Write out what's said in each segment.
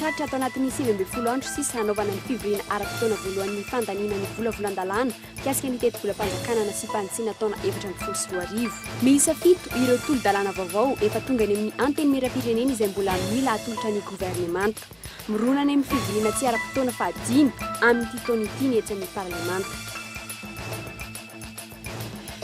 Mahatratra atao anatin'ny 20 andro sisa hanaovana ny fivoriana ara-potoana voalohan'ny fandanina ny volavolan-dalàna mikasika ny teti-bolam-panjakanana sy mpanitsina taona 2024. Miisa 7 ireo tolo-dalàna vaovao efa tonga any amin'ny anteny miram-pirenena izay mbola mila atolotra ny governemanta. Mirona any amin'ny fivoriana tsy ara-potoana fahadimy amin'ny taona ity ny etsan'ny parlemanta.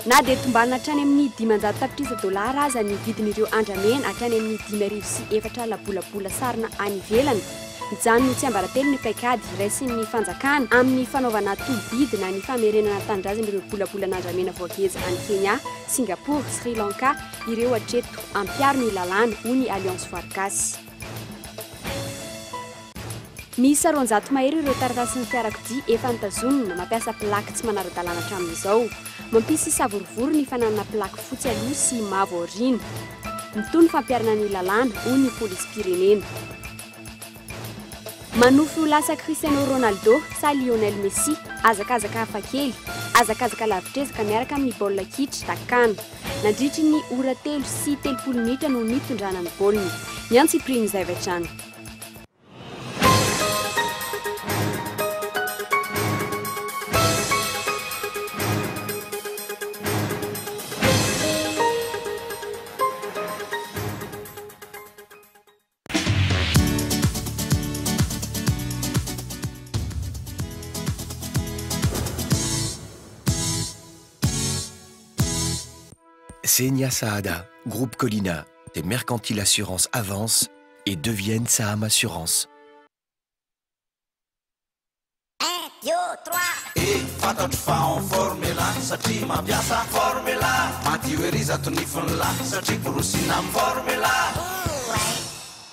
Na dia tombalina hatrany amin'ny $500 aza ny vidin'ireo andramena hatrany amin'ny 5,400 labolabola sarina any ivelany. Mijanona tsy ambaratelo ny paikady raisin'ny fanjakana amin'ny fanaovana tolo-bidy na ny famerenana tanindrazan'ireo bolabolan'andramena voageza any Kenya, Singapour, Sri Lanka ireo hatreto ampiaro ny lalàna hoy ny Alliance Fargasy. Misy 200 mahery ireo taratasy ny fiarakodia efa nitazonina mampiasa plaky tsy manara-dalàna hatramin'izao. Mampisy savorivory ny fananana plaky fotsy aloha sy mavo aoriana. Mitony fampiarana ny lalàna hoy ny polisy pirenena. Manofo lasa Cristiano Ronaldo sa Lionel Messi, azakazaka hafakely, azakazaka lavitrezaka miaraka amin'ny baolina kitra takana. Nandritry ny ora 3 sy 30 minitra no nitondrana ny baolina. Miantsy priny izay vatrany. Senia Saada, Groupe Colina, des mercantiles assurances avancent et deviennent Saham Assurance. 1, 2, 3. Et fatatro fa en formula satria mampiasa formula madio eriza tonifonyla satria borosina amin'ny formula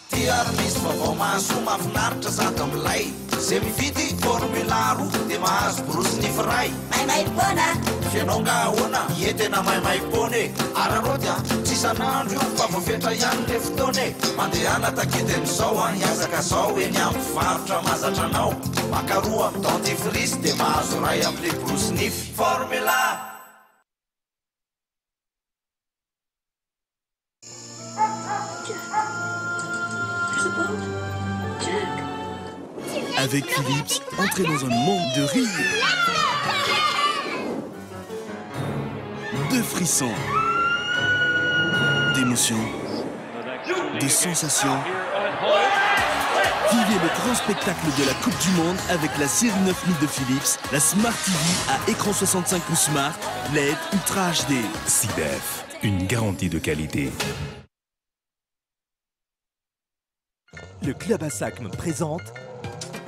tiary misy vaovao mahasoa mahafinaritra zato amin'ilay zay mividy formula roa dia mahazo borosiny firay maimai-pona fianao nga ahoana ie tena maimai-pona arareo dia tsy isan'andro io fa voafetra ihany le fotoana mandehana takiden'izao a hiazaka zao eny amin'ny mpivarotra mahazatra anao makaroa amin'ny dentifrice dia mahazo ray amin'le borosiny formula. Avec Philips, entrez dans un monde de rire, de frissons, d'émotions, de sensations. Vivez le grand spectacle de la Coupe du Monde avec la série 9000 de Philips, la Smart TV à écran 65 pouces Smart, LED Ultra HD. CIDEF, une garantie de qualité. Le Club Assac me présente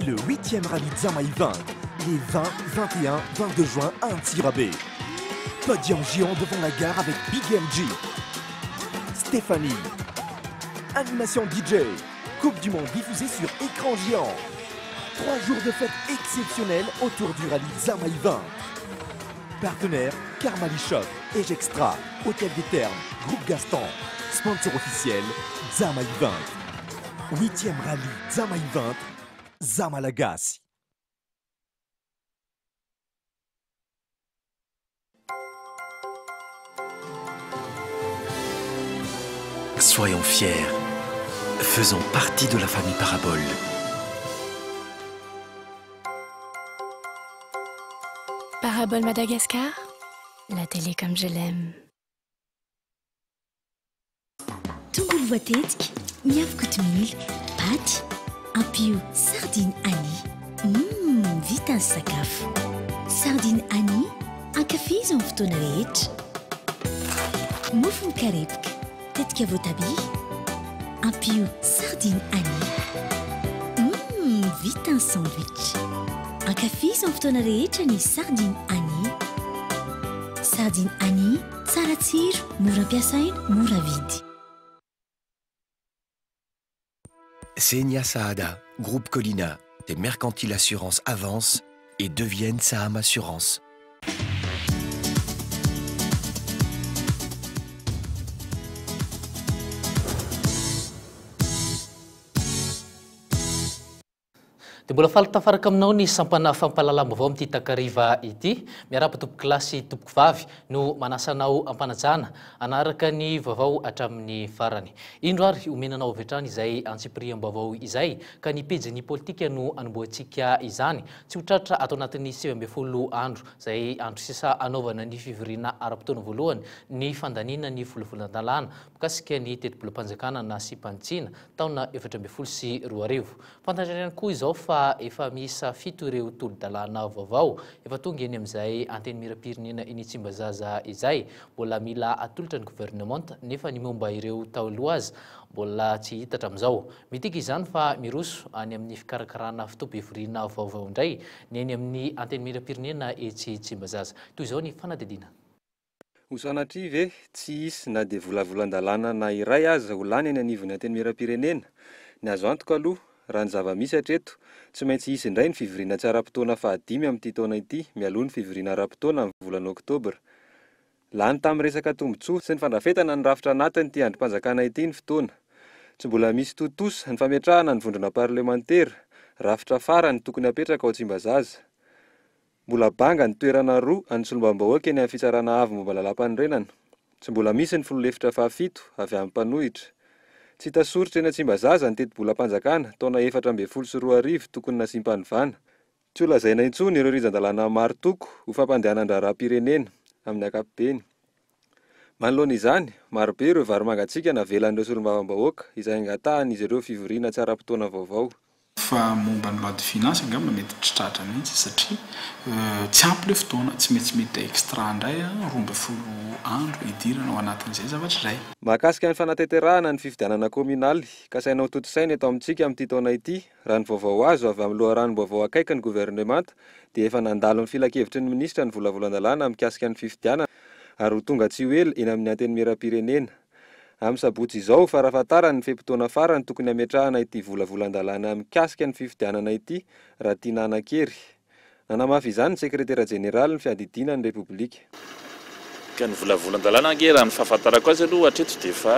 le 8e rallye Zamaï 20, les 20, 21, 22 juin à Antsirabé. Podium géant devant la gare avec Big MG. Stéphanie. Animation DJ. Coupe du Monde diffusée sur écran géant. 3 jours de fête exceptionnelle autour du rallye Zamaï 20. Partenaire Karmali Shop, Ejextra, Hôtel des Termes, Groupe Gaston. Sponsor officiel Zamaï 20. 8e rallye Zamaï 20, Zamalagassi. Soyons fiers. Faisons partie de la famille Parabole. Parabole Madagascar, la télé comme je l'aime. Tongolo voatetika, miavaka kotomila, paty, ampio sardine Annie. Vita ny sakafo. Sardine Annie, ankafizo amin'ny fotoana rehetra. Mofo mikarepoka, tetika voatabia. Ampio sardine Annie. Vita ny sandwich. Ankafizo amin'ny fotoana rehetra ny sardine Annie. Sardine Annie, tsara tsiro, mora ampiasaina, mora vidy. Senia Saada, Groupe Colina, des mercantiles assurances avancent et deviennent Saham Assurance. Dia mbola falitafaraka aminao ny sampana fampalalam avao amin'ity takariva ity miarapa tompoko kilasy tompoko vavy no manasanao ampanajana anaraka ny vaovao hatramin'ny farany. Indro ary omenanao avy hatrany izay antsipiriam-baovao izay ka ny pejy ny politika no anomboantsika izany tsy ho tratra atao anatin'ny 12 andro izay andro sisa anaovana ny fivoriana ara-potoana voalohany ny fandaniana ny volavolan-dalàna mikasika ny tetebolam-panjakana na Sipantsina taona 2024. Fantanjana ihany koa izao fa efa miisa 7 ireo tolo-dalàna vaovao efa tonga eny amin'izay anteny miram-pirenena eny Tsimbazaza izay mbola mila atolotra ny gouvernement nefa ny momba ireo taloha mbola tsy hitatra amin'izao. Mitika izany fa miroso any amin'ny fikarakarana fitoam-pivoriana vaovao indray ny eny amin'ny anteny miram-pirenena etsy Tsimbazaza. Toy izao ny fanadidina. Osanatrive tsy hisy na dia volavolan-dalàna na iray aza ho lany eny anivon'ny anteny miram-pirenena. Ny azo antoka aloha raha ny zava-misy hatreto tsy maintsy hisy indray ny fivoriana tsy ara-potoana fahadimy amin'ity taona ity mialoha ny fivoriana ara-potoana amin'ny volana Oktobra. Lany tamin'ny resaka tombotsoa sy ny fandrafetana ny rafitra anatiny ity androm-panjakana ity ny fotoana. Tsy mbola misy totosa ny fametrahana ny vondrona parlementera, rafitra farany tokony apetraka ao Tsimbazaza. Mbola banga ny toerana roa any solombam-bahoaka eny amin'ny fitsarana avy momba lalam-panorenana. Tsy mbola misy ny 17 avy amin'ny mpanohitra. Tsy hita soritra eny Tsimbazaza ny tetebolam-panjakana taona 2024 tokony nasimpanivana. Tsy ho lazaina intsony ireo rijan-dalàna maro toko ho fampandehanan-draharaha-pirenena amin'ny ankapobeny. Manoloana izany, marobe ireo varomangatsika navelan'ireo solombavambahoaka izay angatahan'izy ireo fivoriana tsy ara-potoana vaovao. Fa momba ny loi de finance angamba mety tsy tratra mihitsy satria tsy ampy le fotoana, tsy mety extra indray 12 andro idirana ao anatin'izay zavatra izay. Mahakasika ny fanateterahana ny fifidianana kominaly ka saina ho totosaina eto amintsika amin'ity taona ity raha ny vaovao azo avy amin'ny loharanom-baovao akaiky ny gouvernement dia efa nandalo ny filakevitry ny ministra ny volavolan-dalàna mikasika ny fifidianana ary ho tonga tsy ho ela eny amin'ny anteny miram-pirenena. Amin'ny sabotsy izao farafatarany ny feim-potoana farany tokony ametrahana ity volavolan-dalàna mikasika ny fifidianana ity raha tiana hanan-kery. Nanamafy izany ny sekretera jeneraly ny fiadidina ny Repoblika. Ka ny volavolan-dalàna ange raha ny fahafantarako azy aloha hatreto dia efa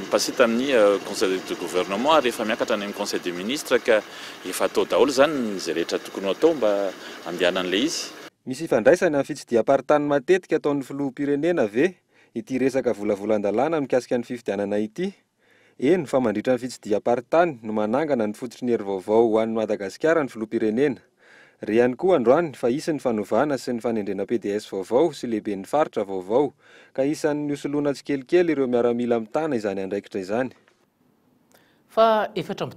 mipasita amin'ny conseil de gouvernement ary efa miakatra ny amin'ny conseil des ministres ka efa atao daholo izany izay rehetra tokony atao mba andehanan'ilay izy. Misy ifandraisany amin'ny fitsidiam-paritany matetika ataon'ny filoham-pirenena ve ity resaka volavolan-dalàna mikasika ny fifidianana ity? Eny fa mandritra ny fitsidiam-paritany no manangana ny fototry ny hery vaovao ho an'ny Madagasikara ny filoham-pirenena. Ry ihany koa androany fa isy ny fanovana sy ny fanendrena PDS vaovao sy lehibe ny faritra vaovao ka isan'ny hosoloana tsikelikely ireo miaramila mitana izany andraikitra izany. Fa 7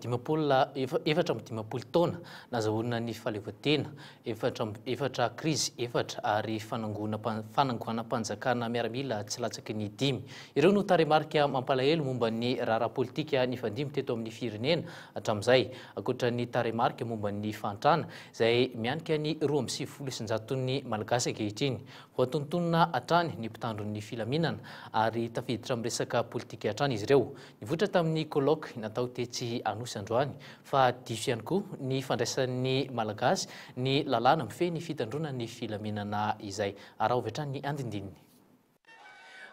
taona nazahoana ny fahaleovan-tena, 4 krizy 4 ary fanangoana-panjakana miaramila tsy latsaky ny 5. Ireo no taremarika mampalahelo momba ny raharaha politika ny fandimy teto amin'ny firenena hatramin'izay. Ankoatra ny taremarika momba ny fantrana izay mianika ny 2.9 malagasy ankehitriny. Voatontonona hatrany ny mpitandro ny filaminana ary tafiditra amin'ny resaka politika hatrany izy ireo. Nivoatra tamin'ny colloque natao tetsy Anosy androany fa diso ihany koa ny fandraisan'ny malagasy ny lalàna mifehy ny fitandrona ny filaminana izay araha avy hatrany ny andindininy.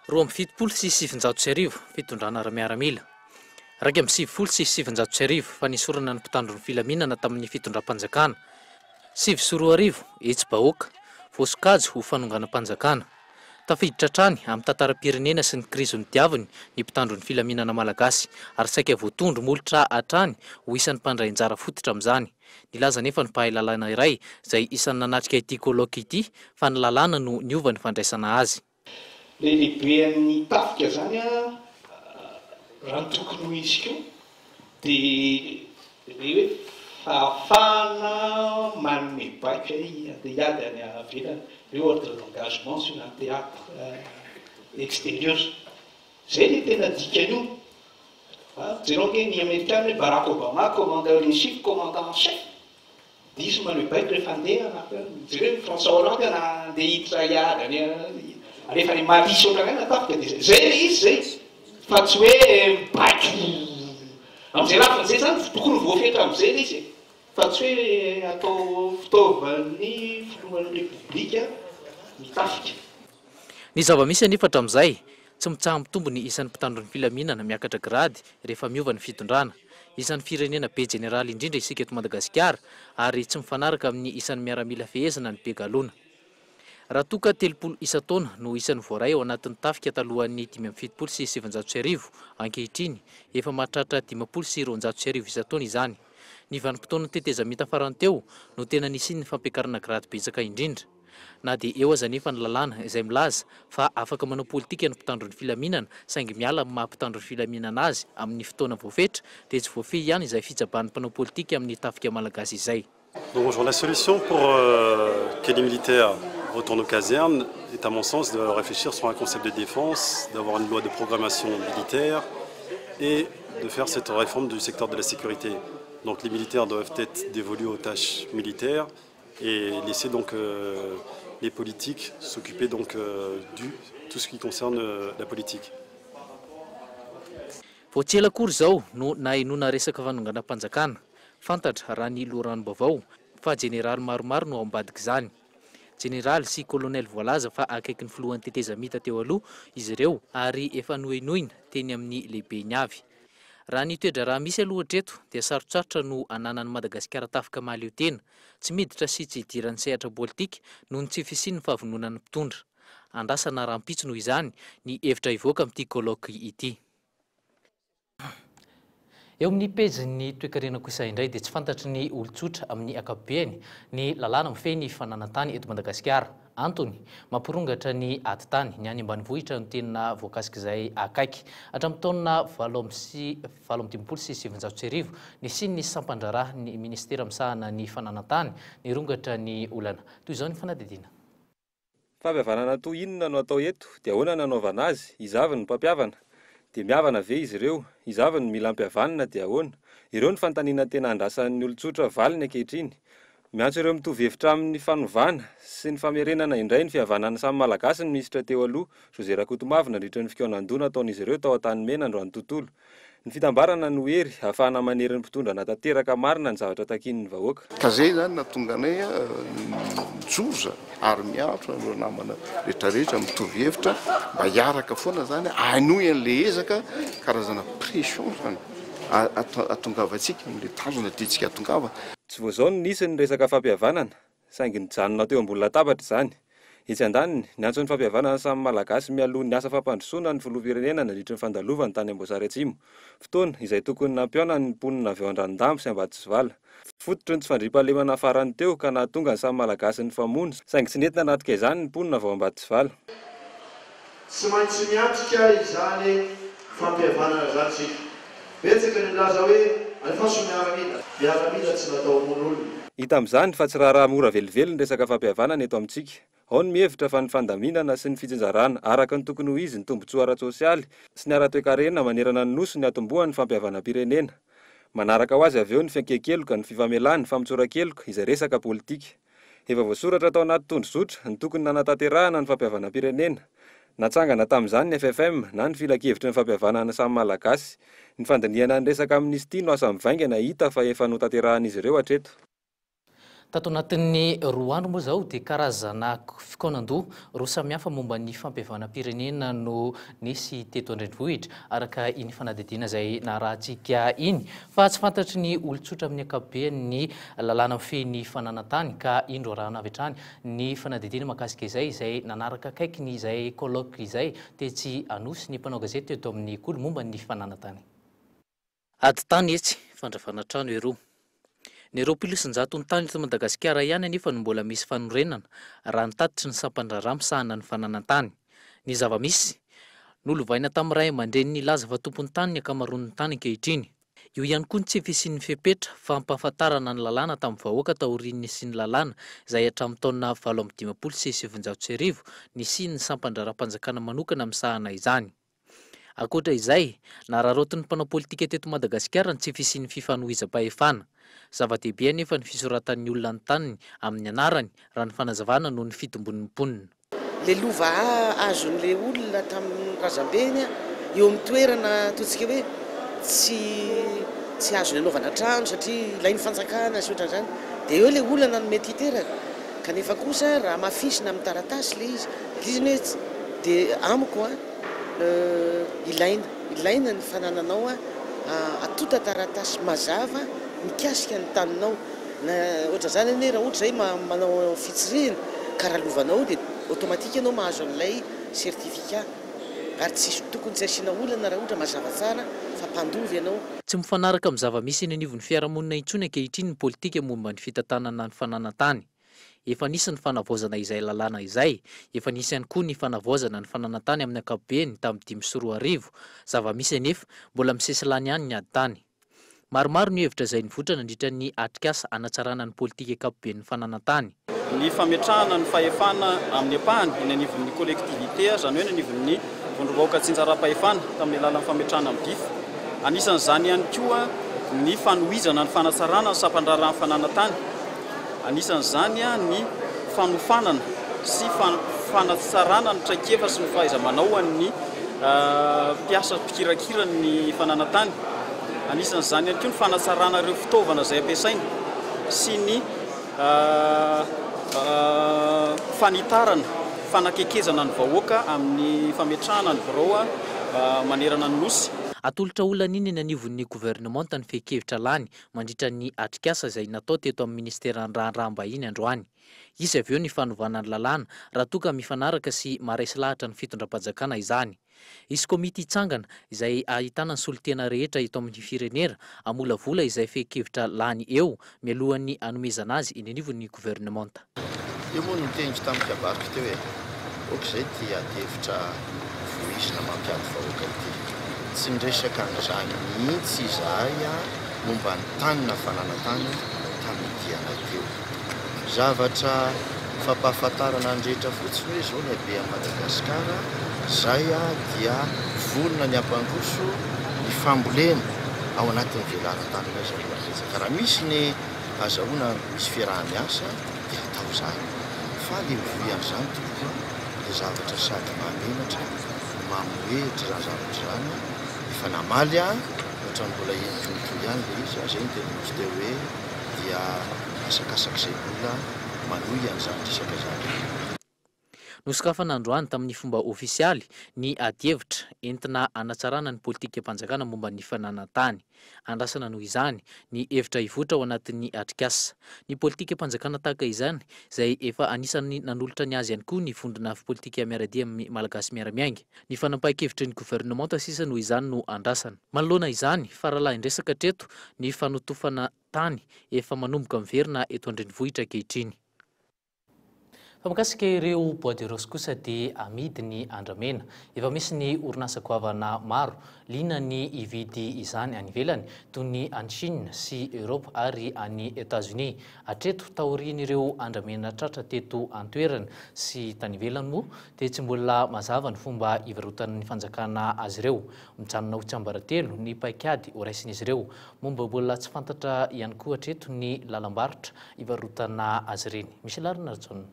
27 sy 700 fitondrana miaramila. Raika amin'ny 70 sy 700 fa nisorana ny mpitandro ny filaminana tamin'ny fitondram-panjakana. 7 etsy bahoaka, voasokajy ho fanonganam-panjakana. Tafiditra trany amin'ny tantara-pirenena sy ny krizy nitiaviny ny mpitandro ny filaminana malagasy ary saika voatondro molotra hatrany ho isan'ny mpandray anjara fototra amin'izany. Nilaza nefa ny mpahay lalàna iray izay isan'ny nanatrika ity colloque ity fa ny lalàna no niova ny fandraisana azy. Le lehibe ny tafika zany raha ny tokony ho izy koa dia hoe fahafahana manome baika andehiady any avelany hoe ordre d'engagement sur un théâtre extérieur. Zay le tena dikan'io. Jereo hoe ny Amerikana hoe Barack Obama commandeur in chef, commandant en chef. Diso manome baika rehefa andeha jereo François Hollande andeha hiditra hiady rehefa ny malisy ohatrany natafika dia zay le izy zay fa tsy hoe baika amin'izay lafin'izay zany tokony voafetra amin'izay le izy fa tsy hoe atao fitaovan'ny filohan'ny repoblika mitafika. Ny zava-misy anefa hatramin'izay tsy mitsaha mitombo ny isan'ny mpitandro ny filaminana miakatra grady rehefa miova ny fitondrana. isan'ny firenena be jeneraly indrindra isika eto Madagasikara ary tsy mifanaraka amin'ny isan'ny miaramila fehezana ny be galona. Raha toka 30 isa-taona no isan'ny voaray ao anatin'ny tafika talohan'ny 570 sy 700 arivo ankehitriny efa mahatratra 50 sy 200 arivo isa-taona izany. Ny vanim-potoana tetezamita farany teo no tena nisian'ny fampiakarana grady betsaka indrindra. Na dia eo aza nefa ny lalàna izay milaza fa afaka manao politika ny mpitandro ny filaminana saingy miala amin'ny maha-mpitandro ny filaminana azy amin'ny fotoana voafetra dia tsy voafehy ihany izay fitsaban'ny mpanao politika amin'ny tafika malagasy izay. Donc la solution pour que les militaires retournent aux casernes est à mon sens de réfléchir sur un concept de défense, d'avoir une loi de programmation militaire et de faire cette réforme du secteur de la sécurité. Donc les militaires doivent être dévolus aux tâches militaires et laisser donc les politiques s'occuper donc de tout ce qui concerne la politique. Vao tsy ela akory zao no nahinona resaka fanonganam-panjakana. Fantatra raha ny loharanom-baovao fa jeneraly maromaro no ao ambadika izany. Jeneraly sy kolonel voalaza fa akaiky ny filohan'ny tetezamita teo aloha izy ireo ary efa nohinoina teny amin'ny lehibeny avy. Raha ny toedra raha misy aloha hatreto dia sarotsarotra no ananan'ny Madagasikara tafika mahaleo tena, tsy miditra sy tsy hidiran'ny sehatra politika noho ny tsy fisian'ny fahavononan'ny mpitondra. Andrasana rahampitso noho izany ny hevitra ivoaka amin'ity koloky ity. Eo amin'ny pejy ny toe-karenako isa indray dia tsy fantatry ny olon-tsotra amin'ny ankapobeny ny lalàna mifehy ny fananantany eto Madagasikara. Antony mampirongatra ny adi-tany ny any ambanivohitra no tena voakasika izay akaiky. Hatramin'ny taona 2017 sy 700 arivo nisian'ny sampan-draharaha ny ministera misahana ny fananantany nirongatra ny olana. Toy izao ny fanadidina. Fampihavanana toy inona no atao eto dia ahoana nanaovana azy, izavy ny mpampihavana. Dia mihavana ve izy ireo, izavy ny mila mpihavanana dia ahoana. Ireo ny fantaniana tena andrasan'ny olon-tsotra valiny ankehitriny. Miantso ireo mitovy hevitra amin'ny fanovana sy ny famerenana indray ny fihavanana samy malagasy ny minisitra teo aloha José Rakotomavina nandritra ny fikaonan-doha nataon'izy ireo tao Antanimena androany tontolo. Ny fitambarana no hery ahafahana manery ny mpitondra natateraka marina ny zavatra takin'ny vahoaka. Ka zay zany nahatonga anay joza ary miatra no namana rehetrarehetra mitovy hevitra mba hiaraka foana zany anoy an'le ezaka karazana pression zany atongavatsika amin'le tanjona tiantsika atongava. Tsy voazao no nisy ny resaka fampihavanana, saingy nijanona teo ambony latabatra izany. Etsy andaniny, ny antso ny fampihavanana samy malagasy mialoha ny asa fampandrosoana ny filoham-pirenena nandritra ny fandalovana tany Amboasary Atsimo. Fotoana izay tokony nampiona ny mponina avy ao an-drano-damba sy Ambatosivala. Fototry ny tsy fandriam-pahalemana farany teo ka nahatonga ny samy malagasy ny famono, saingy tsy nentina natrika izany ny mponina avy ao Ambatosivala. Tsy maintsy miatrika izany fampihavanana zany sika. Betsaka ny laza hoe alefaso miaramila tsy natao mon'olona. Hita amin'izany fa tsy raha mora velively ny resaka fampihavanana eto amintsika. Ao ny mihevitra fa ny fandaminana sy ny fitsinjarana araka ny tokony ho izy ny tombotsoa ara-tsosialy sy ny ara-toe-karena manerana ny nosy ny atombohan'ny fampihavana-pirenena. Manaraka ho azy avy eo ny fiankekeloka, ny fifamelana, ny famitsoran-keloka izay resaka politika. Efa voasoratra tao anaty tondrozotra ny tokony nanatanterahana ny fampihavana-pirenena. Natsangana tamin'izany ny FFM na ny filakevitra ny fampihavanana samy malagasy. Ny fandiniana ny resaka amnistia no asa mivaingana hita fa efa notaterahan'izy ireo hatreto. Tato anatin'ny roa andro moa zao dia karazana fikaonan-doha roa samihafa momba ny fampihavana-pirenena no nisy teto an-drenivohitra araka iny fanadidina izay narahantsika iny. Fa tsy fantatry ny olon-tsotra amin'ny ankapobeny ny lalàna mifehy ny fananantany ka indro raha navy hatrany ny fanadidina mahakasika izay nanaraka akaiky ny izay koloky izay dia tsy anosy ny mpanao gazety eto amin'ny kolo momba ny fananantany. Adi-tany etsy fandravana trano ereo. Ny roapolo isan-jato ny tany eto Madagasikara ihany anefa no mbola misy fanorenana raha nitatitry ny sampan-draharaha misahana ny fananantany. Ny zava-misy nolovaina tamin'ny ray aman-dreniny laza fa tompon'ny tany ny akamaroan'ny tany ankehitriny. Io ihany koa ny tsy fisian'ny fepetra fa ampahafantarana ny lalàna tamin'ny vahoaka taorian'ny sy ny lalàna izay hatramin'ny taona 2015 sy 700 arivo nisian'ny sampan-draharaha-mpanjakana manokana misahana izany. Akoatra izay, nararotin'ny mpanao politika teto Madagasikara ny tsy fisian'ny fifanohizam-pahefana. Zava-dehibe anefa ny fisoratan'ny olona ny taniny amin'ny anarany raha ny fanazavana noho ny fitombon'ny mponina. Le lova azon'le olona tamin'ny razambeny eo amin'ny toerana totsika hoe tsy azo ny anaovana trano satria ilain'ny fanjakana sy ohatran'izany. Dia eo le olana no mety hiteraka. Kanefa kosa raha mafisina amin'ny taratasy le izy dia amiko ilaina ny fanananao atota taratasy mazava mikasika ny taninao na ohatra zany ane raha ohatra zay manao fitsirina karalovanao dia automatique ianao mahazo an'ilay certificat ary tsisy tokony tsy asiana olana raha ohatra mazava tsara fa mpandovy ianao. Tsy mifanaraka amin'ny zava-misy eny anivon'ny fiarahamonina intsony ankehitriny ny politika momba ny fitantanana ny fananantany. Efa nisy ny fanavaozana izay lalàna izay, efa nisy ihany koa ny fanavaozana ny fananantany amin'ny ankapobeny tamin'ny 2015, zava-misy anefa mbola misesilany ihany ny ady tany. Maromaro ny hevitra izay nivoatra nandritra ny atrikasa anatsarana ny politika ankapobeny fananantany. Ny fametrahana ny fahefana amin'ny ampahany eny anivon'ny collectivité zany hoe eny anivon'ny vondrom-bahoaka tsinjaram-pahefana tamin'ny alalan'ny fametrahana amin'ny BIF. Anisan'izany ihany koa ny fanohizana ny fanatsarana ny sampandrarana fananantany. Anisan'izany ny fanofanana sy fanatsarana ny traikefa sy ny fahaiza-manao amin'ny mpiasa mpikirakira ny fananantany. Anisan'izany ihany koa ny fanatsarana ireo fitaovana izay ampiasaina sy ny fanitarana fanakekezana ny vahoaka amin'ny fametrahana ny birao manerana ny nosy. Atolotra olana iny anivon'ny gouvernemanta ny fehikevitra lany mandritra ny atrikasa izay natao teto amin'ny ministeran'ny raharaham-bahiny androany. Izy avy eo ny fanovana ny lalàna raha toa ka mifanaraka sy maraisy lahatra ny fitondram-panjakana izany. Isy komity hitsangana izay ahitana ny solitena rehetra eto amin'ny firenena amolavola izay fehikevitra lany eo mialohan'ny anomezana azy eny anivon'ny gouvernemanta. Io moa no tenitry tamin'ny kabariko teo hoe ohatr'izay dia hevitra voisina mampiady vahoaka ity. Tsy miresaka an'izany mihitsy izahay momba ny tanina fananantany tamin'ny teo. Zavatra fampahafantarana ny rehetra fotsiny hoe zao ny habe a Madagasikara, izay dia volona ny ampandroso ny fambolena ao anatin'ny velaran-tanina izay mbola betsaka. Raha misy ny azahoana misy fiarah-miasa dia atao izany. Fa le mivoy an'izany tokoa dia zavatra sady mamenatra mamoehitra izany zavatra izany. Efa namaly ohatra ny mbola enitonoto ihany le izy zay ny tenin'osy teo hoe dia asakasaka izay mbola manohy an'izany resaka izany. Nosokafana androany tamin'ny fomba ofisialy ny adihevitra entina anatsarana ny politika mpanjakana momba ny fananantany. Andrasana noho izany ny hevitra hivoatra ao anatin'ny atrikasa. Ny politika mpanjakana tahaka izany izay efa anisan'ny nanolotra ny azy ihany koa ny vondrona politika miaradia amin'ny malagasy miaramiainga. Ny fanampahan-kevitry ny gouvernemanta sisa noho izany no andrasana. Manoloana izany faralahin-dresaka treto ny fanotofana tany efa manomboka miverina eto an-drenivohitra ankehitriny. Famakasika ireo bois de rose kosa dia amidy ny andramena. Efa misy ny orinasa goavana maro liana ny ividy izany any ivelany toy ny any Chine sy Europe ary any États-Unis. Hatreto taorian'ireo andramena tratra teto an-toerana sy tany ivelany moa dia tsy mbola mazava ny fomba ivarotan'ny fanjakana azy ireo. Mijanona ho tsiambaratelo ny paikady ho raisin'izy ireo. Momba mbola tsy fantatra ihany koa hatreto ny lalam-barotra ivarotana azy ireny. Misy larina rajona.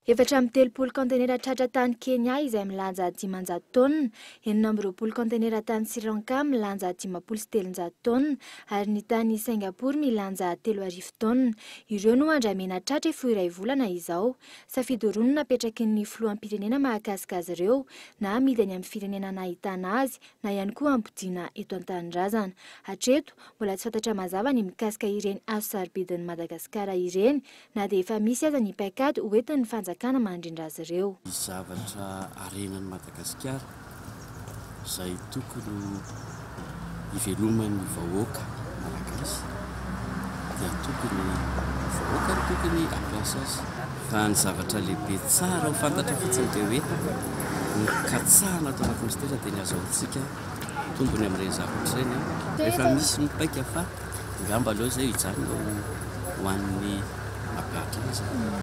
Efatra amby 30 kontenera tratra tany Kenya izay milanja 500 taonina, 20 kontenera tany Sri Lanka milanja 570 taonina ary ny tany Singapour milanja 3000 taonina. Ireo no andramena tratra efa iray volana izao. Safidy roa napetraky ny filoham-pirenena mahakasika azy ireo na amidiny amin'ny firenena nahitana azy na ihany koa ampidiana eto an-tanindrazana. Hatreto mbola tsy fantatra mazava ny mikasika ireny azo sarobidin'i Madagasikara ireny na dia efa misy aza ny paikady hoentin'ny fanjakana mandrindra azy ireo. Zavatra arenan'i Madagasikara izay tokony iveloman'ny vahoaka malagasy dia tokony vahoaka tokony ampiasa azy. Fa ny zavatra lehibe tsara ho fantatra fotsiny dia hoe ny katsahana atao anatin'ny stera dia ny azahoantsika tombony amin'ireny zavatra ireny. Rehefa misy mipaika fa ngamba aloha izay hijanona ho an'ny mampihatra azy.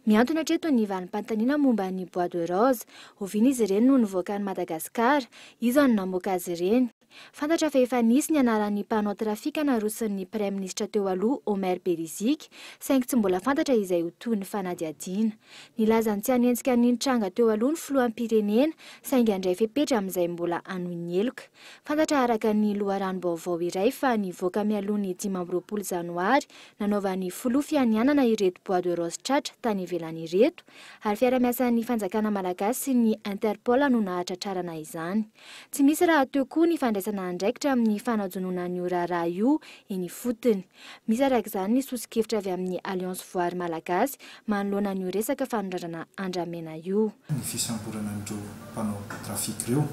Miantona hatreto ny vanim-panontaniana momba ny bois de rose. Oviana izy ireny no nivoakan'i Madagasikara, izo no namoaka azy ireny. Fantatra fa efa nisy ny anaran'ny mpanao trafika narosin'ny Prime Ministra teo aloha Omer Berizika, saingy tsy mbola fantatra izay ho toy ny fanadihadiana. Nilazany tsy hanentsika ny tranga teo aloha ny filohampirenena, saingy andray fepetra amin'izay mbola anohy ny eloka. Fantatra araka ny loharanom-baovao iray fa nivoaka mialoha ny 15 janoary nanaovan'ny filoha fianianana ireto bois de rose tratra tany ivelany ireto, ary fiara-miasan'ny fanjakana malagasy sy ny Interpol no nahatratrarana izany. Tsy misy raha teo koa ny fandraisana andraikitra amin'ny fanajonona ny orara io eny fotony. Misy arak'izany ny sosikevitra avy amin'ny Alliance Voary Malagasy manoloana ny resaka fanondrarana andramena io. Ny fisamborana an'ireo mpanao trafika ireo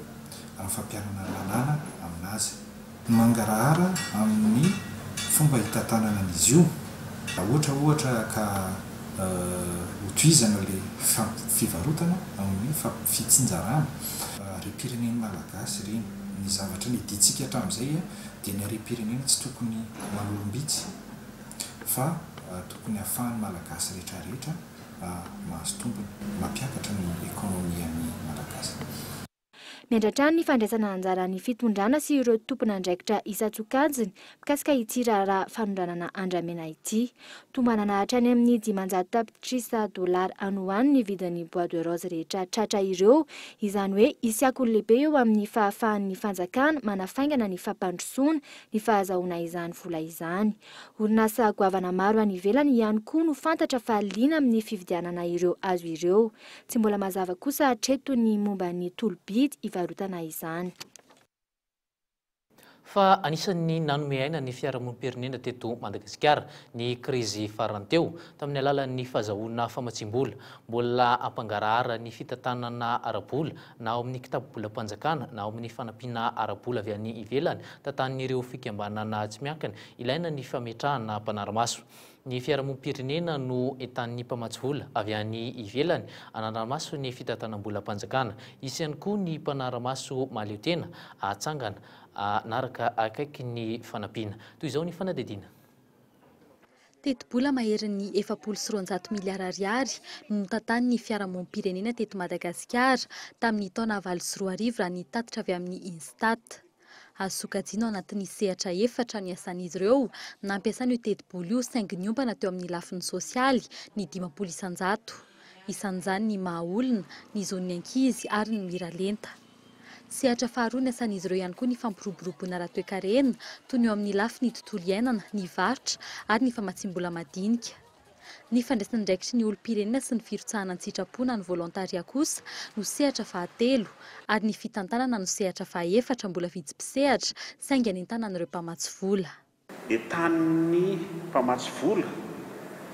amin'ny fampianana lalàna aminazy. Mangarahara amin'ny fomba hitantanana an'izy io. Ohatra ka hotoizana ilay fivarotana amin'ny fitsinjarana harem-pireneny malagasy ireny. Ny zavatra ny iditsika hatramin'izay dia ny harem-pireneny tsy tokony manolombitsy fa tokony hahafahan'ny malagasy rehetrarehetra mahazo tombony mampiakatra ny ekônômian'ny malagasy. Miandratrany ny fandraisana anjaran'ny fitondrana sy ireo tompon'andraikitra isan-tsokajiny mikasika ity raharaha fanondranana andramena ity. Tombanana hatrany amin'ny $500 anoany ny vidin'ny bois de rose rehetra tratra ireo, izany hoe isiako lehibe eo amin'ny fahafahan'ny fanjakana manafaingana ny fampandrosoana ny fahazahoana izany vola izany. Orinasa goavana maro any ivelany ihany koa no fantatra fa liana amin'ny fividianana ireo azo ireo. Tsy mbola mazava kosa hatreto ny momba ny tolobidy ivarotana izany. Fa anisan'ny nanome aina ny fiarahamonim-pirenena teto Madagasikara ny krizy farany teo tamin'ny alalan'ny fahazahoana famatsim-bola. Mbola ampangarahara ny fitantanana ara-bola na ao amin'ny kitapo-bolam-panjakana na ao amin'ny fanampiana ara-bola avy any ivelany tantanin'ireo fikambanana tsy miankina. Ilaina ny fametrahana mpanaramaso. Ny fiarahamonim-pirenena no entan'ny mpamatsy vola avy any ivelany anaramaso ny fitantanam-bolam-panjakana. Isy ihany koa ny mpanaramaso mahaleo tena ahatsangana naraka akaiky ny fanampiana. Toy izao ny fanadidina. Teti-bola maherin'ny 400 miliara ariary no tantanin'ny fiarahamonim-pirenena teto Madagasikara tamin'ny taona 2024 raha ny tatitra avy amin'ny Instat. Azo sokajiana ao anatin'ny sehatra 4 ny asan'izy ireo nampiasana io teti-bola io saingy niompana teo amin'ny lafiny sosialy ny 500 isan-jato. Isan'izany ny mahaolona, ny zon'ny ankizy ary ny miralenta. Sehatra faharoa ny asan'izy ireo ihany koa ny fampiroboroboana ara-toe-karena toy ny eo amin'ny lafiny tontolo iainana, ny varotra ary ny famatsim-bola madinika. Ny fandraisana andraikitry ny olom-pirenena sy ny firotsahana ny sitrapona ny volontaria kosa no sehatra fahatelo ary ny fitantanana no sehatra faha-4 mbola vitsy-pisehatra saingy anentana an'ireo mpamatsy vola. Entan'ny mpamatsy vola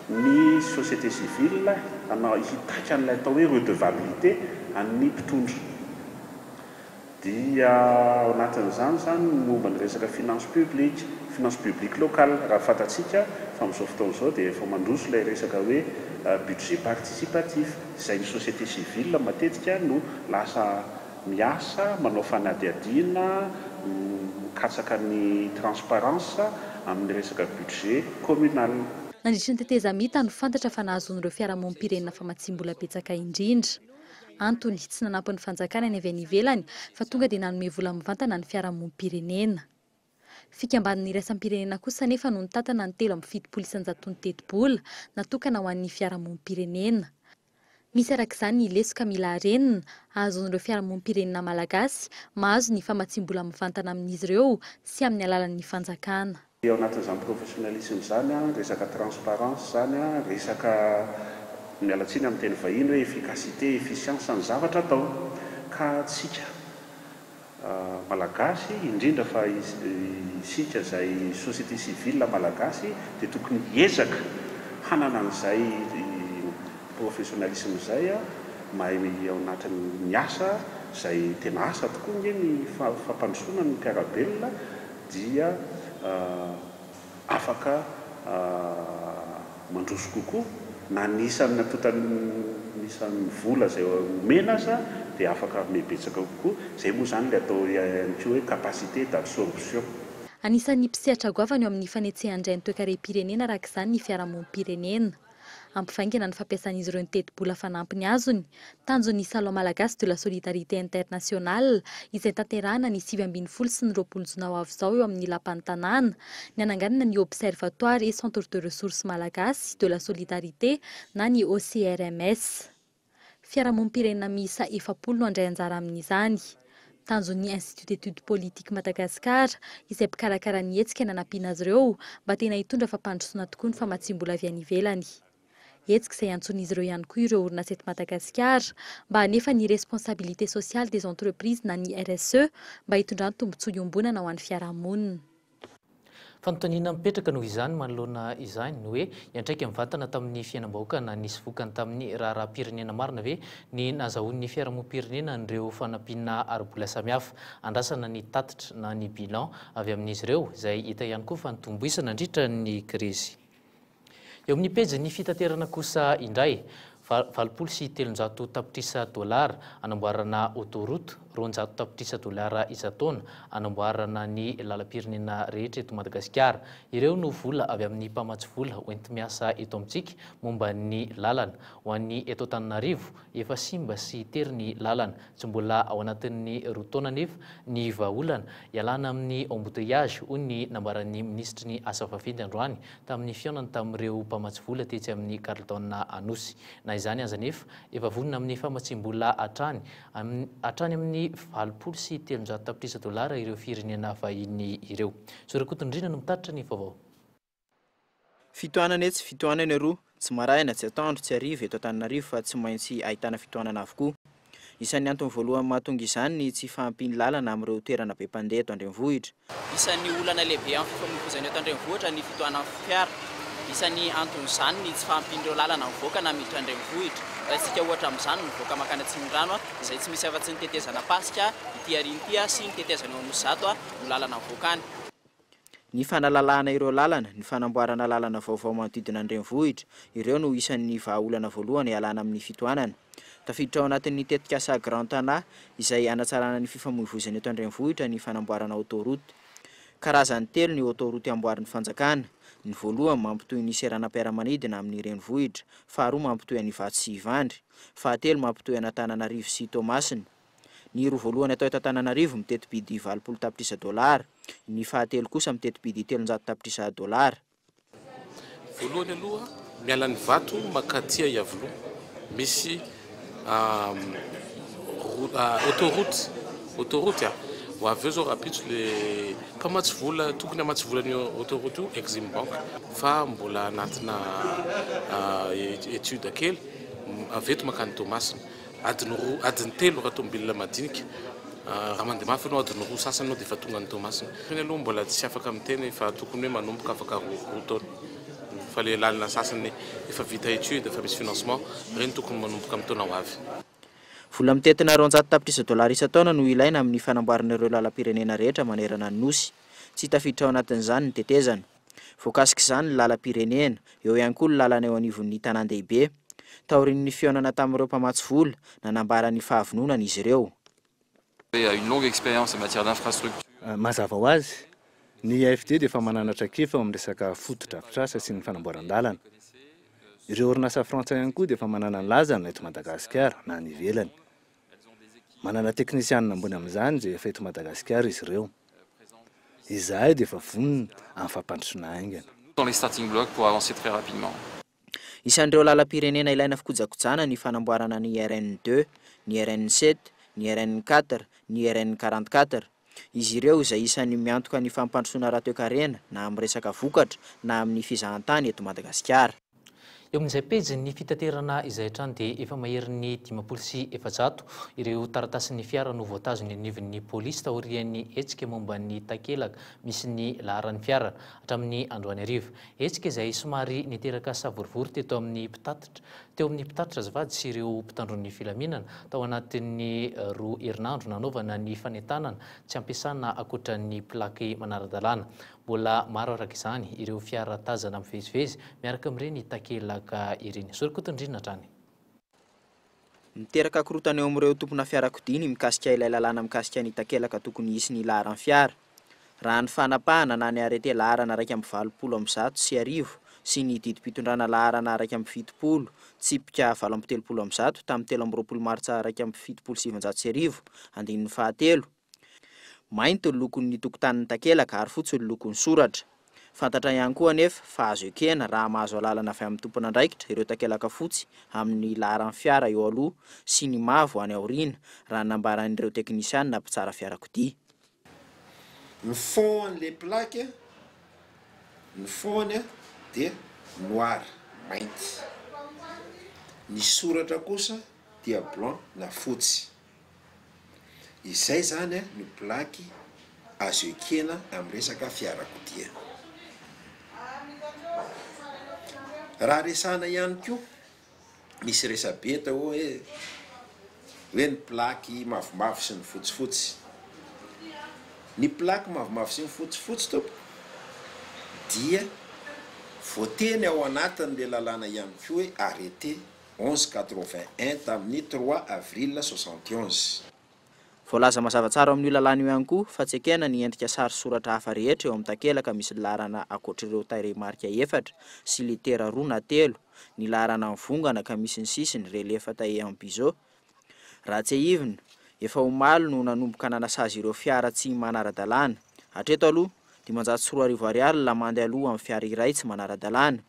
ny société civile hitaka an'ilay atao hoe redevabilité amin'ny mpitondra. Dia ao anatin'izany zany momba ny resaka finance publique locale. Raha fantatsika fa amin'izao fotoana izao dia efa mandroso ilay resaka hoe budget participatif. Izay ny société civile matetika no lasa miasa manao fanadihadiana, mikatsaka ny transparence amin'ny resaka budget communal. Nandritra ny tetezamita no fantatra fa nahazoan'ireo fiarahamonim-pirenena famatsim-bola betsaka indrindra. Antony tsy nanampy ny fanjakana any avy any ivelany fa tonga dia nanome vola mivantana ny fiarahamonim-pirenena. Fikambanan'ny iraisam-pirenena kosa nefa no nitantana ny 370 isan-jato ny teti-bola natokana ho an'ny fiarahamonim-pirenena. Misy arak'izany ny lesoka mila harenina ahazoan'ireo fiarahamonim-pirenena malagasy mahazo ny famatsim-bola mivantana amin'izy ireo sy amin'ny alalan'ny fanjakana. Ao anatin'izany professionnalisme zany resaka transparence zany resaka mialatsiny amin'ny teny vahiny hoe efficacité, efficience ny zavatra atao. Ka tsika malagasy indrindra fa isika izay société civile malagasy dia tokony hiezaka hanana an'izay professionnalisme izay mahay ao anatin'ny asa izay tena asa tokoa ny fampandrosoana ny mpiarabelona dia afaka mandroso kokoa na nisan'ny nisan'ny vola izay omena aza dia afaka mebetsaka kokoa. Izay moa izany ilay atao ihany koa hoe capacité d'absorption. Anisan'ny mpisehatra goavana eo amin'ny fanetsehan-dray ny toe-karem-pirenena arak'izany ny fiarahamonim-pirenena. Ampivaingana ny fampiasan'izy ireo ny teti-bola fanampiny azony. Tanjon'ny Salon Malagasy de la Solidarité Internationale izay tanterahana ny 2020 sy ny 20 jona ho avy izao eo amin'ny lapan'ny tanàna. Ny ananganana ny Observatoire et Centre de Ressources Malagasy de la Solidarité na ny OCRMS. Fiarahamonim-pirenena miisa 40 no handray anjara amin'izany. Tanjon'ny Institut d'études politiques Madagasikara izay mpikarakara ny hetsika nanampiana azy ireo mba tena hitondra fampandrosoana tokoa ny famatsim-bola avy any ivelany. hetsika izay antson'izy ireo ihany koa ireo orinasa eto Madagasikara mba hanefa ny responsabilité sociale des entreprises na ny RSE mba hitondrany tombontsoa iombonana ho an'ny fiarahamonina. Fanontaniana mipetraka noho izany manoloana izany no hoe iantraika mivantana tamin'ny fiainam-bahoaka na nisy vokany tamin'ny raharaham-pirenena marina ve ny nazahoan'ny fiarahamonim-pirenena ireo fanampiana arobola samihafa andrasana ny tatitra na ny bilan avy amin'izy ireo izay hita ihany koa fa nitomboisana nandritra ny krizy. Eo amin'ny pejy ny fitaterana kosa indray 700 tapitrisa dolara anamboarana autoroute, 200 tapitrisa dolara isan-taona anamboarana ny lalam-pirenena rehetra eto Madagasikara. Ireo no vola avy amin'ny mpamatsy vola hoenty miasa eto amintsika momba ny lalana. Ho an'ny eto Antananarivo efa simba sy tery ny lalana, tsy mbola ao anatin'ny roa taona nefa ny vahaolana ialana amin'ny embouteillage hoy ny nambaran'ny ministry ny asa vaventy androany tamin'ny fiaonany tamin'ireo mpamatsy vola tetsy amin'ny Carleton Anosy. Na izany aza nefa efa vonina amin'ny famatsim-bola hatrany amin'ny 700 sy 300 tapitrisa dolara ireo firenena vahiny ireo. Sorakotondrina no mitatitra ny vaovao. Fitoanana etsy fitoanana roa, tsy maraina, tsy atoandro, tsy hariva eto Antananarivo fa tsy maintsy ahitana fitoanana avokoa. Isan'ny antony voalohany mahatonga izany ny tsy fahampiany lalana amin'ireo toerana be mpandeha eto Andrenivohitra. Isan'ny olana lehibe amin'ny fifamoivoizana eto Andrenivohitra ny fitoanana fiara. Isan'ny antony izany ny tsy fahampian'ireo lalana mivoaka na miditra Andrenivohitra. Raha ohatra amin'izany mivoaka makany Atsimondrano izay tsy misy afa-tsy ny tetezana pasika, ity ariny sy ny tetezana eo amin'ny zato no lalana mivoakany. Ny fanalalahana ireo lalana, ny fanamboarana lalana vaovao manodidina Andrenivohitra, ireo no isan'ny vahaolana voalohany ialana amin'ny fitoanana. Tafiditra ao anatin'ny tetikasa Grand Tana izay anatsarana ny fifamoivoizana eto Andrenivohitra ny fanamboarana autoroute. Karazany telo ny autoroute amboarin'ny fanjakana. Ny voalohany mampitohy ny seranam-piaramanidina amin'ny Renivohitra, faharoa mampitohy any Ivato sy Ivandry, fahatelo mampitohy Antananarivo sy Toamasina. Ny roa voalohany atao eto Antananarivo mitety bidy 700 tapitrisa dolara, ny fahatelo kosa mitety bidy 300 tapitrisa dolara. Voalohany aloha miala ny Vato makatia Iavoloha misy autoroute ho avy eo zao rapitso le mpamatsy vola tokony hamatsy vola ny autoroute io Exim Bank fa mbola anatina étude kely avy eto makany Toamasina adiny telo raha tomobile madinika raha mandeha mafy anao adiny roa sasany anao dia efa tonga ny Toamasina. Ny aloha mbola tsy afaka miteny fa tokony hoe manomboka afaka roa taona fa le lalina sasany efa vita étude efa misy financement reny tokony manomboka amin'ny taona ho avy. Vola mitetina 200 tapitrisa dolara isan-taona no ilaina amin'ny fanamboarana ireo lalam-pirenena rehetra manerana ny nosy. Tsy tafiditra ao anatin'izany ny tetezana. Voakasika izany ny lalam-pirenena, eo ihany koa ny lalana eo anivon'ny tanan-dehibe. Taorian'ny fihaonana tamin'ireo mpamatsy vola nanambara ny fahavononana izy ireo. Une longue expérience en matière d'infrastructure. Mazava ho azy, ny AFD dia efa mananatra kifa amin'ny resaka fotodrafitrasa sy ny fanamboaran-dalana. Ireo orinasa frantsay ihany koa dia efa manana ny lazana eto Madagasikara na ny ivelany. Manana teknisianina ambony amin'izany dia efa eto Madagasikara izy ireo. Izahay dia efa vonona amin'ny fampandrosoana aingana. Dans les starting blocks pour avancer très rapidement. Isan'ireo lalam-pirenena ilaina fikojakojana ny fanamboarana ny RN2, ny RN7, ny RN4, ny RN44. Izy ireo izay isan'ny miantoka ny fampandrosoana rahateo-karena na amin'ny resaka vokatra na amin'ny fizahan-tany eto Madagasikara. Eo amin'izay pejy ny fitaterana izay hatrany dia efa mahery ny 500 sy 700 ireo taratasin'ny fiara no voatazony anivon'ny polisy taorian'ny hetsika momba ny takelaka misy ny laharan'ny fiara hatramin'ny androany hariva. Hetsika izay somary niteraka savorivory teto amin'ny mpitatitra azafady sy ireo mpitandron'ny filaminana tao anatin'ny roa herinandro nanaovana ny fanentanana tsy ampiasana ankoatran'ny plaky manara-dalàna. Mbola maro araka izany ireo fiara tazana mivezivezy miaraka amin'ireny takelaka ireny. Sorokotondrina hatrany. Miteraka korotana eo amin'ireo tompona fiarakodia ny mikasika ilay lalàna mikasika ny takelaka tokony hisy ny laharan'ny fiara. Raha ny fanapahana na ny arete laharana 270 sy 1000 sy ny didim-pitondrana laharana 270 tsipika 730 tamin'ny 13 martsa 277 andinin'ny fahatelo. Mainty ny lokon'ny tokotanin'ny takelaka ary fotsy ny lokon'ny soratra. Fantatra ihany koa anefa fa azo ekena raha mahazo alalana avy amin'ny tompona andraikitra ireo takelaka fotsy amin'ny laharan'ny fiara eo aloha sy ny mavo any aoriana raha nambaran'ireo teknisianina mpitsara fiarakodia. Ny fon'le plaque, ny fony dia noir, mainty. ny soratra kosa dia blanc na fotsy. Izay zany no plaky azo ekena amin'ny resaka fiarakodia. Raha resana ihany koa misy resabeta hoe ny plaky mavomavo sy ny fotsifotsy. Ny plaky mavomavo sy ny fotsifotsy topo dia voateny ao anatin'le lalàna ihany koa hoe arrêté 1181 tamin'ny 3 avril 71. Voalaza mazava tsara amin'ny lalàna io ihany koa fa tsy ekena ny endrika sary soratra hafa rehetra eo amin'ny takelaka misy laharana ankoatr'ireo tarehimarika 4 sy litera 2 na 3, ny laharana mivongana ka misy ny sisiny relefa tae amin'ny biseau. Raha tsy ahivina, efa omaly no nanomboka nanasazy ireo fiara tsy manara-dalàna. Hatreto aloha 540 ariary la mandeha aloha amin'ny fiara iray tsy manara-dalàna.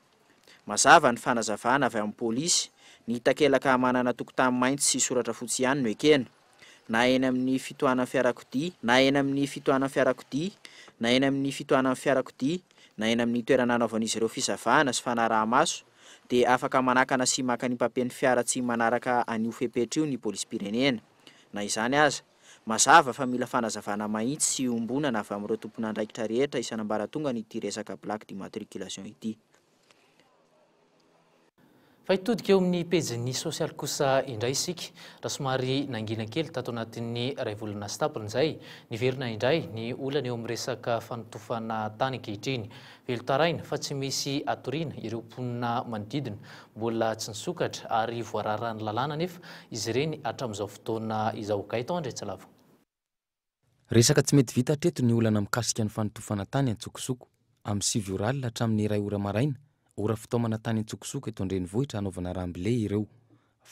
Mazava ny fanazavana avy amin'ny pôlisy, ny takelaka manana tokotany mainty sy soratra fotsy ihany no ekena. Na eny amin'ny fitohanan'ny fiarakodia, na eny amin'ny fitohanan'ny fiarakodia, na eny amin'ny fitohanan'ny fiarakodia, na eny amin'ny toerana anaovan'izy ireo fizavana sy fanaraha-maso, dia afaka manakana sy maka ny papen'ny fiara tsy manaraka an'io fepetra io ny pôlisy-pirenena. Na izany aza, mazava fa mila fanazavana mahitsy sy ombonana avy amin'ireo tompon'andraikitra rehetra isan'ambaratonga n'ity resaka plaque d'immatriculation ity. Fa hitodika eo amin'ny pejin'ny sosialy kosa indray isika, raha somary nangina kely tato anatin'ny ray volana sy tapany izay, niverina indray ny olana eo amin'ny resaka fanotofana tany ankehitriny. Velotaraina fa tsy misy atoriana ireo mponina manodidina, mbola tsy nisokatra ary voararan'ny lalàna nefa izy ireny hatramin'izao fotoana izao. Gaëtan Andretsalavo. Resaka tsy mety vita hatreto ny olana mikasika ny fanotofana tany Antsokosoko amin'ny 7 ora alina hatramin'ny 2 ora maraina. Ora fitaomana tany Antsokosoko eto an-drenivohitra anaovana ramble ireo.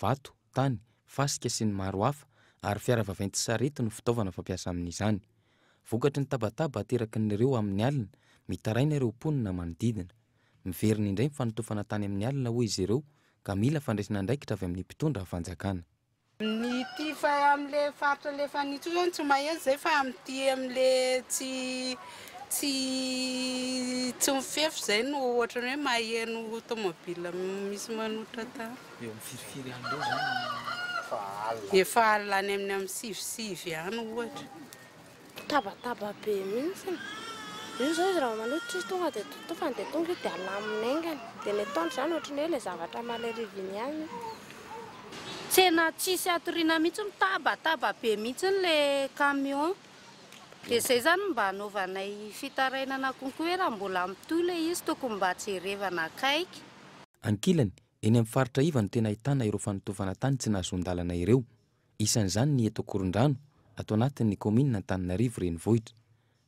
Vato, tany, fasika sy ny maro hafa ary fiara vaventy sarety no fitaovana fampiasa amin'izany. Vokatry ny tabataba ateraky n'ireo amin'ny alina, mitaraina ireo mponina manodidina. Miverina indray fanotofana tany amin'ny alina hoy izy ireo ka mila fandraisana andraikitra avy amin'ny mpitondra fanjakana. Ny ty fa am'le faritra le fanitso zany tsy maheno zay fa am'ty am'le tsy mifefy zay no ohatra ny hoe maheno tomobile misy manotra ta. Eo amin'ny firifiry ihany reo zany. Efa alany amin'ny 6 ihany ohatra. Tabataba be mihitsy. Io zao izy raha manotra izy tonga dia tofany dia tonga dia alamina aingana. Dia ny ataony zany ohatra ny hoe ilay zavatra maleriviny ihany. Tsena tsisy atoriana mihitsy tabataba be mihitsy le camion. Dia izay zany mba anaovanay fitarainana konkoa hoe raha mbola amitoy ilay izy tokony mba jerevana akaiky. Ankilany, eny amin'ny faritra iva no tena ahitana ireo fanotofana tany tsy nahazon-dalana ireo. Isan'izany ny eto Korondrano, ato anatin'ny komina Antananarivo renivohitra.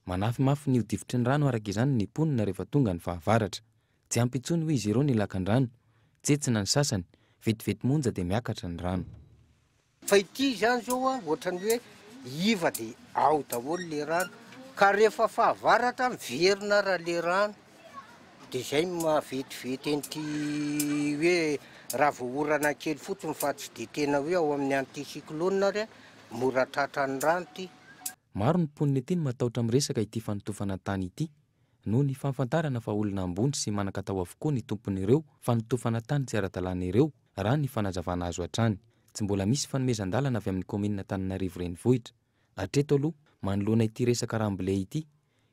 Manafimafy ny hodifitry ny rano araka izany ny mponina rehefa tonga ny fahavaratra. Tsy ampy intsony hoy izy ireo ny lakan-drano. Tsetsina ny sasany, vetivety monja dia miakatra ny rano. Fa ity zany zao ohatra ny hoe iva dia ao daholo le rano, ka rehefa fahavaratra miverina raha le rano dia izay mavetivety an'ity hoe raha voorana kely fotsiny fa tsy dia tena hoe ao amin'ny anticyclone re mora tratra ny rano ity. Maro ny mponina ety no matahotra amin'ny resaka ity fanotofana tany ity noho ny fahafantarana fa olona ambony sy manan-katao avokoa ny tompon'ireo fanotofana tany tsy ara-dalàna ireo raha ny fanazavana azo hatrany. Tsy mbola misy fanomezan-dalana avy amin'ny komina Antananarivo renivohitra. Hatreto aloha manoloana ity resaka ramble ity,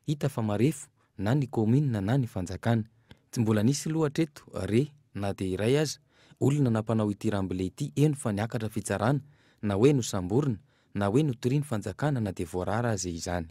hita fa marefo na ny komina na ny fanjakana. Tsy mbola nisy loha hatreto re na dia iray aza olona nampanao ity ramble ity eno fa niakatra fitsarana na hoe nosamborina na hoe notoriany fanjakana na dia voarara azy izany.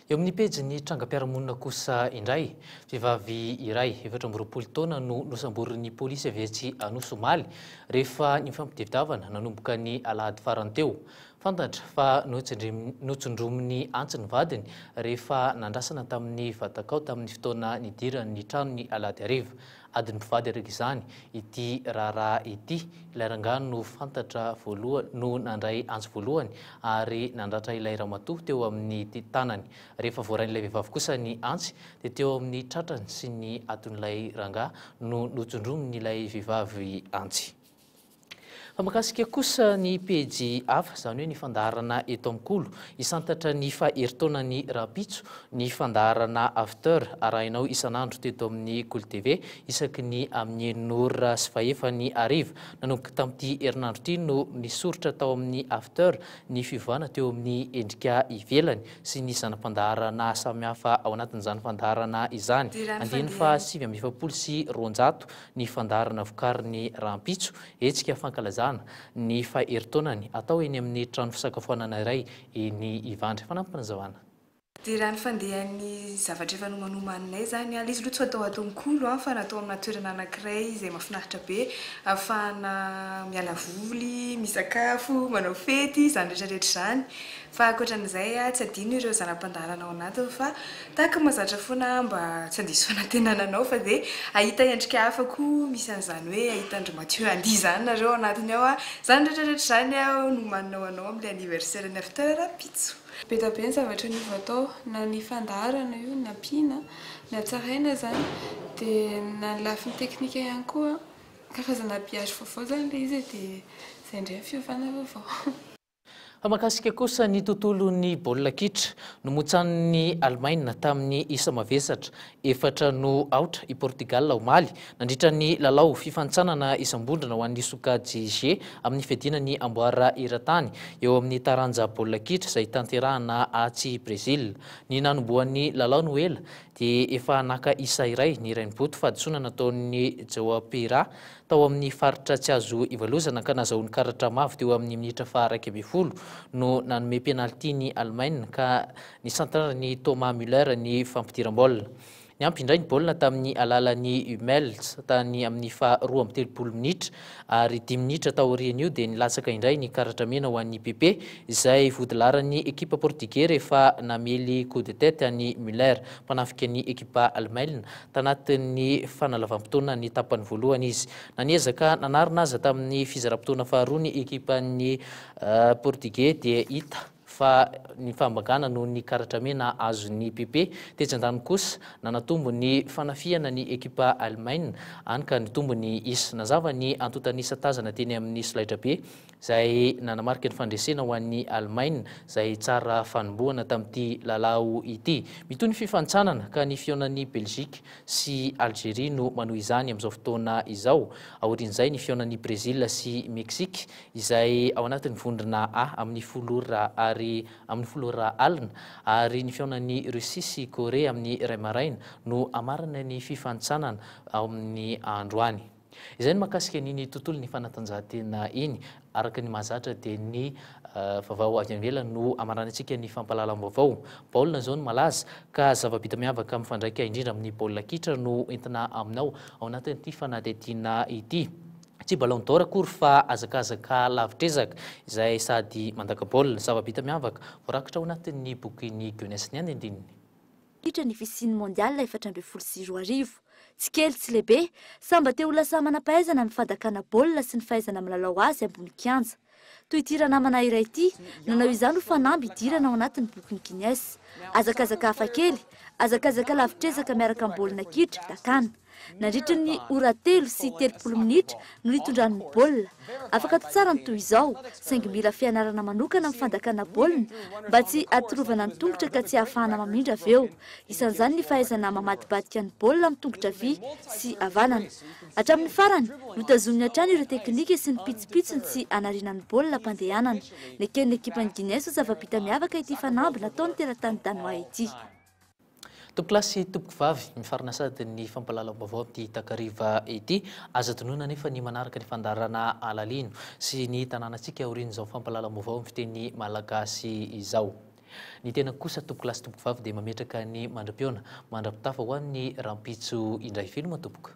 Eo amin'ny pejin'ny trangam-piarahamonina kosa indray, vehivavy iray 24 taona no nosamborin'ny pôlisy avy aty Anosomaly rehefa ny fampitevitavana nanomboka ny alahady farany teo. Fantatra fa notsondromin'ny antsy ny vadiny rehefa nandrasana tamin'ny vatakao tamin'ny fotoana nidiran'ny tranony alahady hariva. Adiny mpivady araka izany ity raharaha ity, ilay rangahy no fantatra voalohany no nandray antsy voalohany ary nandratra ilay ramatoa teo amin'ny tanany. Rehefa voarain'ilay vehivavy kosa ny antsy dia teo amin'ny tratrany sy ny aton'ilay rangahy no notsondromin'ilay vehivavy antsy. Makasika kosa ny pejy hafa izany hoe ny fandaharana eto amin'nkolo isantatra ny faheritaona ny rapitso ny fandaharana after arahinao isan'andro teto amin'ny Kolo TV isaky ny amin'ny 9:30 nanomboka tamin'ity herinandro ity no nisoratra tao amin'ny after ny fivoahana teo amin'ny endrika ivelany sy ny zanam-pandaharana samihafa ao anatin'izany fandaharana izany 570 sy 200 ny fandaharana vokarin'ny rampitso hetsika fankalazana ny faheritaonany atao eny amin'ny trano fisakafoanana iray eny Ivandry fanampina Zavana. Raha ny fandehan'ny zavatra efa nomanomanay zany izy aloha tsy atao ato Nkolo fa natao amina toerana anankiray izay mahafinaritra be ahafahana miala voly, misakafo, manao fety izany rehetrarehetra izany. Fa ankoatran'izay tsy adino ireo zanam-pandaharana ao anatiny fa tahaka mahazatra foana mba tsy handiso fanantenana anao fa dia ahita endrika hafa koa misy an'izany hoe ahita Andry Mathieu Andy izany nareo anatiny ao izany rehetrarehetra izany nomaninao anao amin'ilay anniversaire ny after rapitso. Be da be ny zavatra niva atao na ny fandaharana io na pina na tsaraina zany dia na ny lafiny teknika ihany koa karazana habillage vaovao zany ilay izy dia izay indray fiovana vaovao. Makasika kosa ny tontolon'ny baolina kitra nomotsan'ny Allemagne tamin'ny isa mavesatra 4-0 i Portugal omaly nandritra ny lalao fifantsanana isam-bondrona ho an'ny sokajy G amin'ny fiadinany amboara eran-tany eo amin'ny taranja baolina kitra izay tanterahana atsy Brésil. Ny nanomboan'ny lalao no ela dia efa naka isa iray ny Rainbow fahadisoana nataon'ny Joao Pereira tao amin'ny faritra tsy azo ivalozana ka nazahoan'ny karatra mavo teo amin'ny minitra faha 120 no nanome penalty ny Allemagne ka nisantarany Thomas Müller ny fampidiram-baolina. Ny ampy indray ny baolina tamin'ny alalan'ny Hummels tany amin'ny faha 2:30 minitra ary 10 minitra tao aorian'io dia nilatsaka indray ny karatra mena ho an'ny PP izay vodilaran'ny ekipa portugais rehefa namely coup de tête ny Müller mpanafika ny ekipa Allemagne tanatin'ny fanalavam-potoana ny tapany voalohany izy. Naniezaka nanarina aza tamin'ny fizaram-potoana faharoa ny ekipan'ny portugais dia hita fa ny fambagana no ny karatra mena azon'ny PP tetsan-dany kosa nanatombo ny fanafiana ny ekipa Allemagne any ka nitombo ny isa nazava ny antotanisa tazana teny amin'ny solaitra be izay nanamarika ny fandresena ho an'ny Allemagne izay tsara fanombohana tamin'ity lalao ity. Mitoy ny fifantsanana ka ny fionan'ny Belgique sy Algérie no manohy izany amin'izao fotoana izao. Aorian'izay ny fionan'ny Brésil sy Mexique izay ao anatin'ny vondrona A amin'ny 10 amin'ny 10 alina ary ny fionan'ny Russie sy Korea amin'ny ray maraina no amarana ny fifantsanana ao amin'ny andro any. Izay ny makasika ny tontolo ny fanatanjahantena iny araka ny mahazatra dia ny vaovao avy ivelany no amarana antsika ny fampahalalam-baovao. Baolina zao no malaza ka zava-bita miavaka amin'ny fandraika indrindra amin'ny baolina kitra no entina aminao ao anatin'ity fanadihadiana ity. Tsy ballon d'or akory fa azakazaka lavitrezaka izay sady mandaka baolina zava-bita miavaka voarakitra ao anatin'ny bokin'ny Guinness ny andindininy. Kitra ny visin'ny mondial 426 tsy kely tsy lehibe samba teo lasa manam-pahaizana amin'ny fandakana baolina sy ny fahaizana milalao azy ambony kianja. Toy ity ranamana iray ity nanao izany ho fanamby idirana ao anatin'ny bokin'ny Guinness. Azakazaka hafakely, azakazaka lavitrezaka miaraka amin'ny baolina kitra dakana. Nandritra ny ora 3 sy 30 minitra no nitondrany baolina. Afaka atao tsara ny toy izao, saingy mila fianarana manokana amin'ny fandakana baolina mba tsy atorovana ny tongotra ka tsy ahafahana mamindra avy eo. Isan'izany ny fahaizana mamadibadika ny baolina amin'ny tongotra vy sy havanana. Hatramin'ny farany, notazominy hatrany ireo teknika sy ny pitsopitsony sy anarinan'ny baolina mpandehanana. Neken'ny ekipan'ny Guinness zava-bita miavaka ity fanamby nataony teratany danois ity. Topilasy tompoko vavy mifarina sady ny fampahalalam-baovao amin'ity takariva ity aza tonoina nefa ny manaraka ny fandaharana alalino sy ny tanànantsika aorian'izao fampahalalam-baovao amin'ny fiteny malagasy izao. Ny tena kosa topilasy tompoko vavy dia mametraka ny mandram-piona mandrapitafa ho an'ny rampitso indray filma tompoko.